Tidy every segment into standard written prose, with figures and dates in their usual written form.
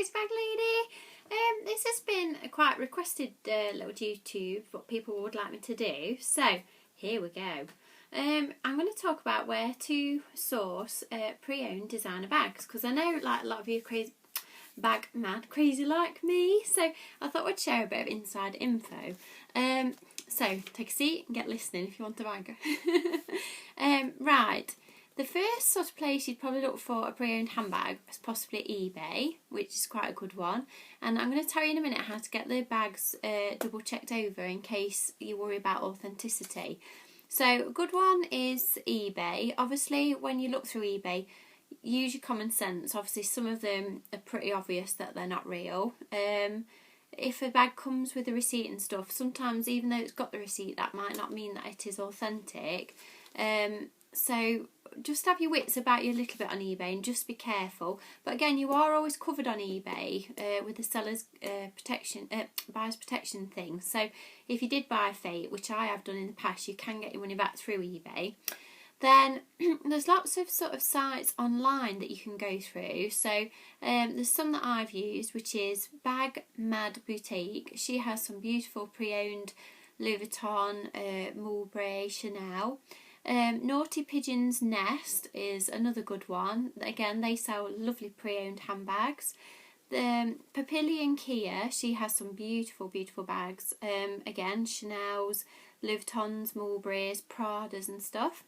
Crazy Bag Lady. This has been a quite requested little YouTube, what people would like me to do. So here we go. I'm going to talk about where to source pre-owned designer bags, because I know like a lot of you are crazy bag mad, crazy like me. So I thought I'd share a bit of inside info. So take a seat and get listening if you want a bag. Right. The first sort of place you'd probably look for a pre-owned handbag is possibly eBay, which is quite a good one. And I'm going to tell you in a minute how to get the bags double checked over in case you worry about authenticity. So a good one is eBay. Obviously, when you look through eBay, use your common sense. Obviously, some of them are pretty obvious that they're not real. If a bag comes with a receipt and stuff, sometimes even though it's got the receipt, that might not mean that it is authentic. So just have your wits about you a little bit on eBay and just be careful. But again, you are always covered on eBay with the seller's buyer's protection thing. So if you did buy fake, which I have done in the past, you can get your money back through eBay. Then there's lots of sort of sites online that you can go through. So there's some that I've used, which is Bag Mad Boutique. She has some beautiful pre-owned Louis Vuitton, Mulberry, Chanel. Naughty Pigeon's Nest is another good one. Again, they sell lovely pre-owned handbags. Papillion Kia, she has some beautiful, beautiful bags. Again, Chanel's, Louis Vuittons, Mulberries, Pradas and stuff.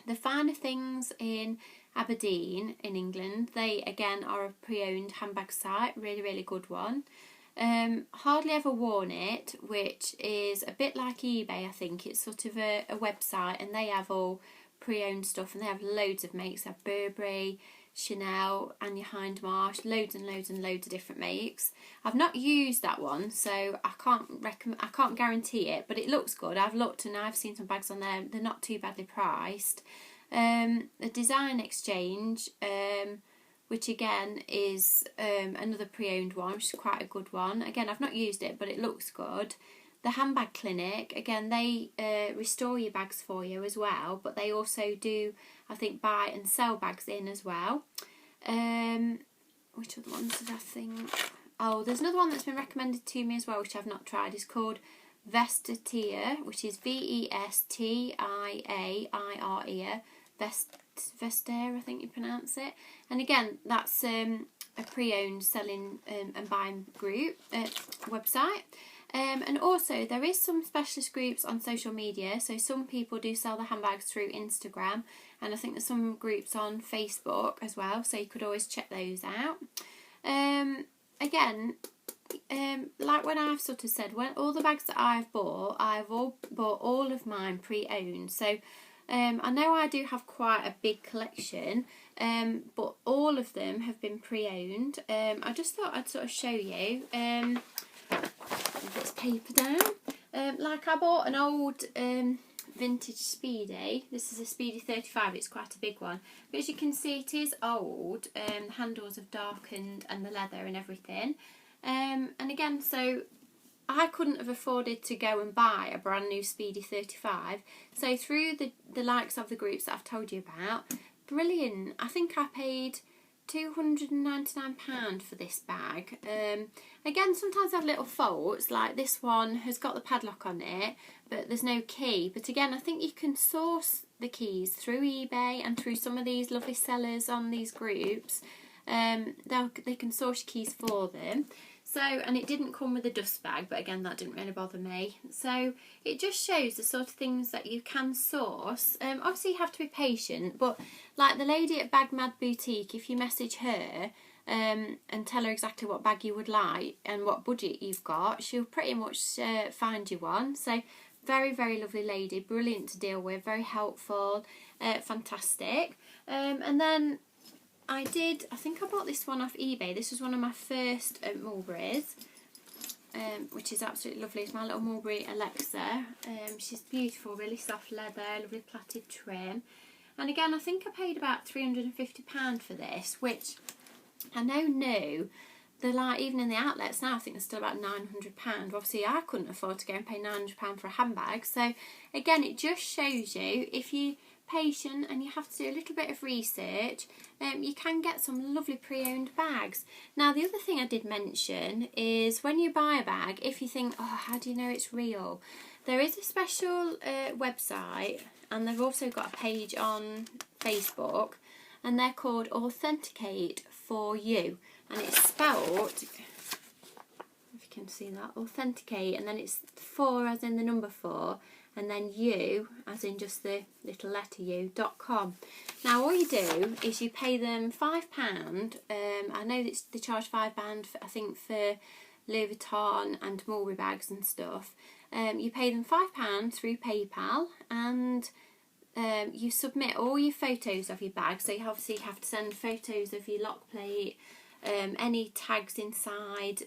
The Finer Things in Aberdeen in England, they again are a pre-owned handbag site, really, really good one. Hardly Ever Worn It, which is a bit like eBay, I think. It's sort of a website and they have all pre-owned stuff and they have loads of makes. They have Burberry, Chanel, Anya Hindmarsh, loads and loads and loads of different makes. I've not used that one, so I can't guarantee it, but it looks good. I've looked and I've seen some bags on there. They're not too badly priced. The Design Exchange, which again is another pre-owned one, which is quite a good one. Again, I've not used it, but it looks good. The Handbag Clinic, again, they restore your bags for you as well, but they also do, I think, buy and sell bags in as well. Which other ones did I think? Oh, there's another one that's been recommended to me as well, which I've not tried. It's called Vestiaire, which is Vestiaire, Vestiaire, I think you pronounce it. And again, that's a pre-owned selling and buying group website. And also there is some specialist groups on social media. So some people do sell the handbags through Instagram, and I think there's some groups on Facebook as well. So you could always check those out. Again, like when I've sort of said, when all the bags that I've bought all of mine pre-owned. So I know I do have quite a big collection, but all of them have been speedy. I just thought I'd sort of show you. This paper down. Like I bought an old vintage Speedy. This is a Speedy 35. It's quite a big one. But as you can see, it is old. The handles have darkened and the leather and everything. And again, so I couldn't have afforded to go and buy a brand new Speedy 35. So through the likes of the groups that I've told you about, brilliant. I think I paid £299 for this bag. Again, sometimes I have little faults, like this one has got the padlock on it, but there's no key. But again, I think you can source the keys through eBay and through some of these lovely sellers on these groups. They can source your keys for them. So, and it didn't come with a dust bag, but again, that didn't really bother me. So it just shows the sort of things that you can source. Obviously, you have to be patient, but like the lady at Bag Mad Boutique, if you message her and tell her exactly what bag you would like and what budget you've got, she'll pretty much find you one. So very, very lovely lady, brilliant to deal with, very helpful, fantastic. And then I think I bought this one off eBay. This was one of my first Mulberries, which is absolutely lovely. It's my little Mulberry Alexa. She's beautiful, really soft leather, lovely plaited trim. And again, I think I paid about £350 for this, which I know new. They're like, even in the outlets now, I think they're still about £900. Obviously, I couldn't afford to go and pay £900 for a handbag. So again, it just shows you, if you patient and you have to do a little bit of research, you can get some lovely pre-owned bags. Now the other thing I did mention is when you buy a bag, if you think, oh, how do you know it's real? There is a special website, and they've also got a page on Facebook, and they're called Authenticate for You, and it's spelled, if you can see that, authenticate, and then it's 4 as in the number 4, and then you as in just the little letter u.com. Now all you do is you pay them £5. I know that they charge £5 for, I think, for Louis Vuitton and mulberry bags and stuff. You pay them £5 through PayPal, and you submit all your photos of your bag. So you obviously have to send photos of your lock plate, any tags inside,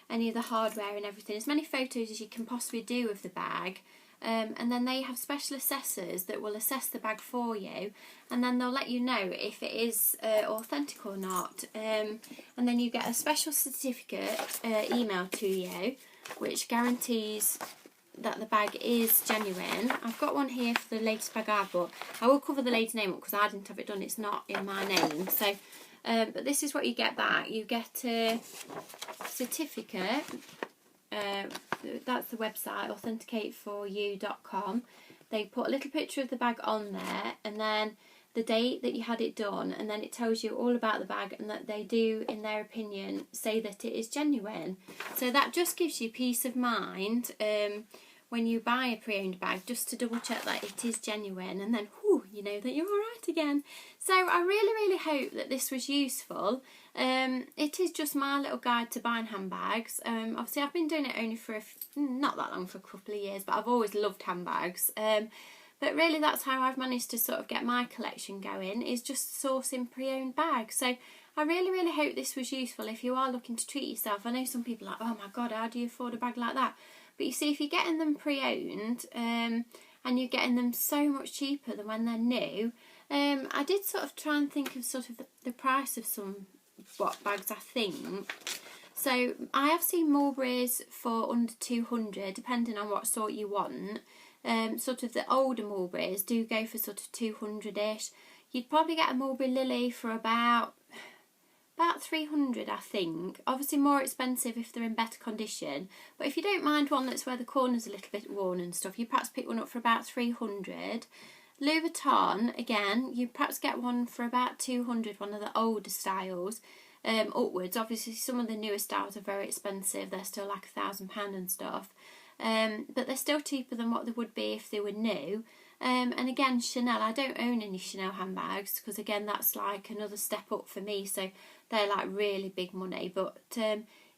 any of the hardware and everything, as many photos as you can possibly do of the bag. And then they have special assessors that will assess the bag for you, and then they'll let you know if it is authentic or not. And then you get a special certificate emailed to you, which guarantees that the bag is genuine. I've got one here for the latest bag I bought. I will cover the lady's name up because I didn't have it done. It's not in my name. So, but this is what you get back. You get a certificate. That's the website, authenticateforyou.com. They put a little picture of the bag on there, and then the date that you had it done, and then it tells you all about the bag, and that they do, in their opinion, say that it is genuine. So that just gives you peace of mind when you buy a pre-owned bag, just to double check that it is genuine, and then whew, you know that you're alright again. So I really hope that this was useful. It is just my little guide to buying handbags. Obviously I've been doing it only for not that long, for a couple of years, but I've always loved handbags. But really that's how I've managed to sort of get my collection going, is just sourcing pre-owned bags. So I really hope this was useful if you are looking to treat yourself. I know some people are like, oh my god, how do you afford a bag like that? But you see, if you're getting them pre-owned, and you're getting them so much cheaper than when they're new, I did sort of try and think of sort of the price of some bags, I think. So I have seen mulberries for under 200, depending on what sort you want. Sort of the older mulberries do go for sort of 200-ish. You'd probably get a mulberry lily for about 300, I think. Obviously more expensive if they're in better condition, but if you don't mind one that's where the corner's a little bit worn and stuff, you perhaps pick one up for about 300. Louis Vuitton, again, you perhaps get one for about 200, one of the older styles, upwards. Obviously some of the newer styles are very expensive, they're still like £1,000 and stuff, but they're still cheaper than what they would be if they were new. And again, Chanel, I don't own any Chanel handbags because again that's like another step up for me, so they're like really big money, but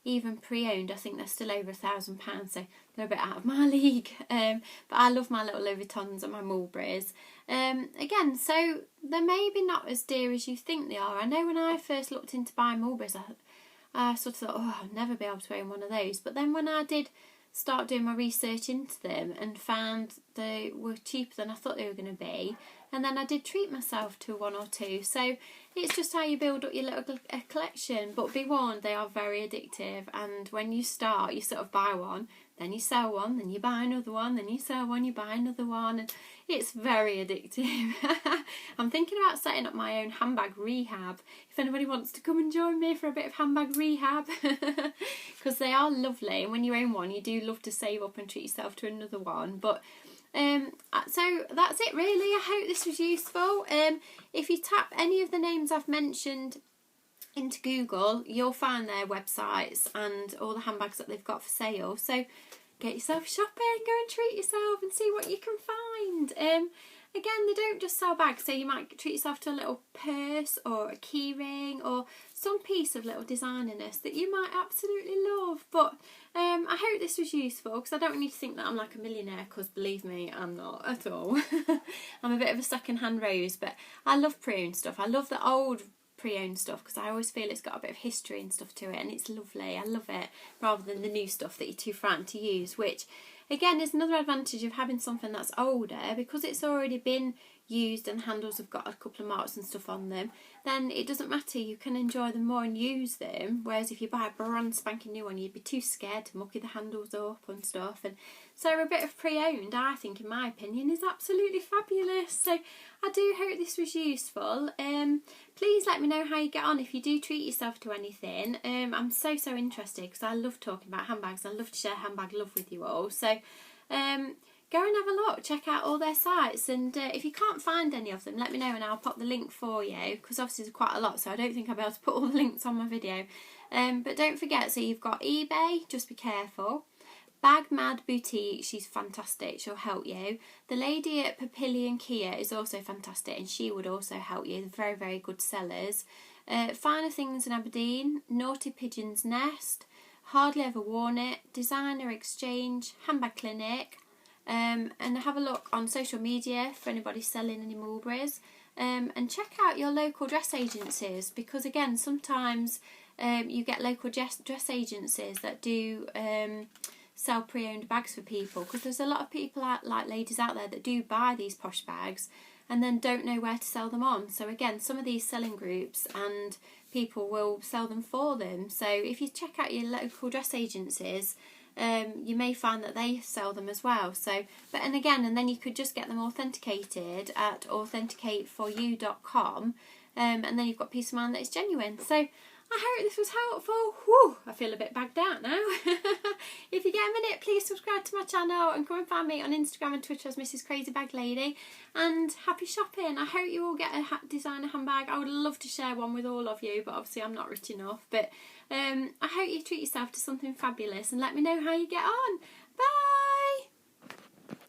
even pre-owned I think they're still over £1,000, so they're a bit out of my league. But I love my little Louis Vuittons and my mulberries. Again, so they're maybe not as dear as you think they are. I know when I first looked into buying mulberries, I sort of thought, oh, I'll never be able to own one of those, but then when I did start doing my research into them and found they were cheaper than I thought they were going to be, and then I did treat myself to one or two. So it's just how you build up your little collection, but be warned, they are very addictive, and when you start you sort of buy one, then you sell one, then you buy another one, then you sell one, you buy another one, and it's very addictive. I'm thinking about setting up my own handbag rehab, if anybody wants to come and join me for a bit of handbag rehab, because they are lovely, and when you own one you do love to save up and treat yourself to another one. But so that's it really. I hope this was useful. If you tap any of the names I've mentioned into Google, you'll find their websites and all the handbags that they've got for sale. So get yourself shopping, go and treat yourself and see what you can find. Again, they don't just sell bags, so you might treat yourself to a little purse or a key ring or some piece of little designiness that you might absolutely love. But I hope this was useful, because I don't want you to think that I'm like a millionaire, because believe me, I'm not at all. I'm a bit of a second-hand rose, but I love pre-owned stuff. I love the old pre-owned stuff because I always feel it's got a bit of history and stuff to it, and it's lovely. I love it, rather than the new stuff that you're too frightened to use, which again is another advantage of having something that's older, because it's already been used and handles have got a couple of marks and stuff on them, then it doesn't matter, you can enjoy them more and use them. Whereas if you buy a brand spanking new one, you'd be too scared to mucky the handles up and stuff. And so a bit of pre-owned, I think, in my opinion, is absolutely fabulous. So I do hope this was useful. Please let me know how you get on if you do treat yourself to anything. I'm so interested because I love talking about handbags. I love to share handbag love with you all. So go and have a look, check out all their sites, and if you can't find any of them, let me know and I'll pop the link for you, because obviously there's quite a lot, so I don't think I'll be able to put all the links on my video. But don't forget, so you've got eBay, just be careful. Bag Mad Boutique, she's fantastic, she'll help you. The lady at Papillion Kia is also fantastic, and she would also help you. They're very good sellers. Finer Things in Aberdeen, Naughty Pigeon's Nest, Hardly Ever Worn It, Designer Exchange, Handbag Clinic. And have a look on social media for anybody selling any mulberries, and check out your local dress agencies, because again, sometimes you get local dress agencies that do sell pre-owned bags for people, because there's a lot of people like ladies out there that do buy these posh bags and then don't know where to sell them on. So again, some of these selling groups and people will sell them for them. So if you check out your local dress agencies, you may find that they sell them as well. So, and then you could just get them authenticated at authenticateforyou.com, and then you've got peace of mind that it's genuine. So I hope this was helpful. Whew, I feel a bit bagged out now. If you get a minute, please subscribe to my channel and come and find me on Instagram and Twitter as Mrs. Crazy Bag Lady. And happy shopping. I hope you all get a designer handbag. I would love to share one with all of you, but obviously I'm not rich enough. But I hope you treat yourself to something fabulous and let me know how you get on.